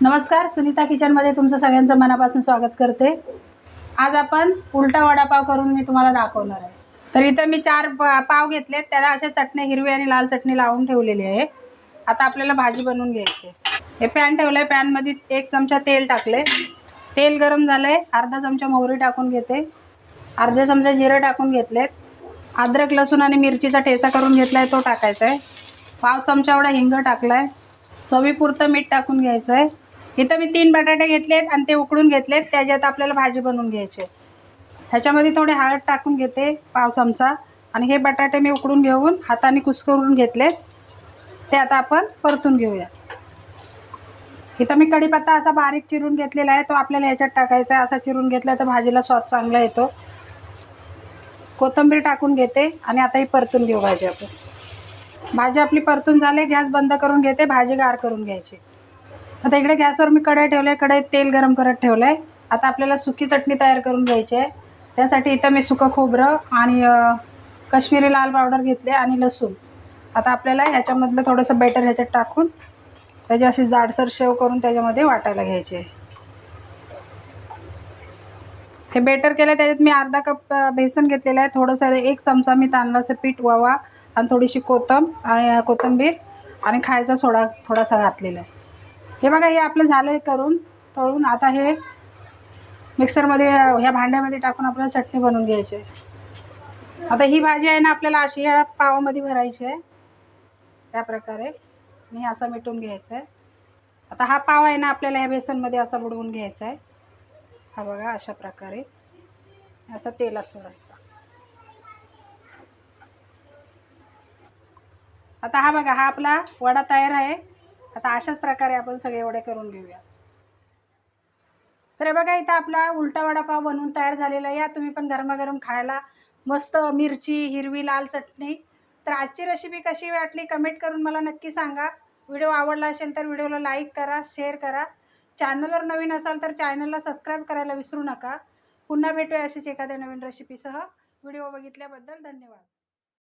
नमस्कार, सुनीता किचनमध्ये तुमचं सगळ्यांचं मनापासून स्वागत करते। आज आपण उलटा वडापाव करून मी तुम्हाला दाखवणार आहे। तर इथं मी 4 पाव घेतलेत, त्याला अशा चटणी हिरवी आणि लाल चटणी लावून ठेवलेली आहे। आता आपल्याला भाजी बनवून घ्यायची आहे। हे पॅन ठेवलंय, पॅनमध्ये 1 चमचा तेल टाकले। तेल गरम झालंय, अर्धा चमचा मोहरी टाकून घेते, अर्धा चमचा जिरं टाकून घेतलेत, अद्रक लसूण आणि मिरचीचा ठेचा करून घेतलाय तो टाकायचा आहे, पाव चमचा एवढा हिंग टाकलाय, चवीपुरतं मीठ टाकून घ्यायचं आहे। इथं मी 3 बटाटे घेतलेत आणि ते उकडून घेतलेत, त्याच्यात आपल्याला भाजी बनवून घ्यायची। ह्याच्यामध्ये थोडे हळद टाकून घेते, पाव चमचा, आणि हे बटाटे मी उकडून घेऊन हाताने कुस्करून घेतलेत, ते आता आपण परतून घेऊया। इथं मी कढीपत्ता असा बारीक चिरून घेतलेला आहे, तो आपल्याला ह्याच्यात टाकायचा आहे। असा चिरून घेतला तर भाजीला स्वाद चांगला येतो। कोथिंबीर टाकून घेते आणि आता ही परतून घेऊ भाजी आपण। भाजी आपली परतून झाली, गॅस बंद करून घेते, भाजी गार करून घ्यायची। आता इकडे गॅसवर मी कढई ठेवले, कढईत तेल गरम करत ठेवलंय। आता आपल्याला सुकी चटणी तयार करून घ्यायची आहे। त्यासाठी इथं मी सुकं खोबरं आणि काश्मीरी लाल पावडर घेतले आणि लसूण। आता आपल्याला ह्याच्यामधलं थोडंसं बेटर ह्याच्यात टाकून त्याची अशी जाडसर शेव करून त्याच्यामध्ये वाटायला घ्यायचे। हे बेटर केलं, त्याच्यात मी अर्धा कप बेसन घेतलेलं आहे, थोडंसं 1 चमचा मी तांदळाचं पीठ, ओवा आणि थोडीशी कोथिंबीर आणि खायचा सोडा थोडासा घातलेला आहे। हे बघा, हे आपलं झालं करून तळून। आता हे मिक्सरमध्ये ह्या भांड्यामध्ये टाकून आपल्याला चटणी बनवून घ्यायची आहे। आता ही भाजी आहे ना, आपल्याला अशी ह्या पावामध्ये भरायची आहे, त्या प्रकारे आणि असा मिटून घ्यायचा आहे। आता हा पाव आहे ना, आपल्याला ह्या बेसनमध्ये असा बुडवून घ्यायचा आहे। हा बघा, अशा प्रकारे असा तेलात सोडायचा। आता हा बघा, हा आपला वडा तयार आहे। आता अशाच प्रकारे आपण सगळे वडे करून घेऊया। तर हे बघा, इथं आपला उलटा वडापाव बनवून तयार झालेला आहे। या तुम्ही पण गरमागरम खायला, मस्त मिरची, हिरवी लाल चटणी। तर आजची रेसिपी कशी वाटली कमेंट करून मला नक्की सांगा। व्हिडिओ आवडला असेल तर व्हिडिओला लाईक करा, शेअर करा। चॅनलवर नवीन असाल तर चॅनलला सबस्क्राईब करायला विसरू नका। पुन्हा भेटूया अशीच एखाद्या नवीन रेसिपीसह। व्हिडिओ बघितल्याबद्दल धन्यवाद।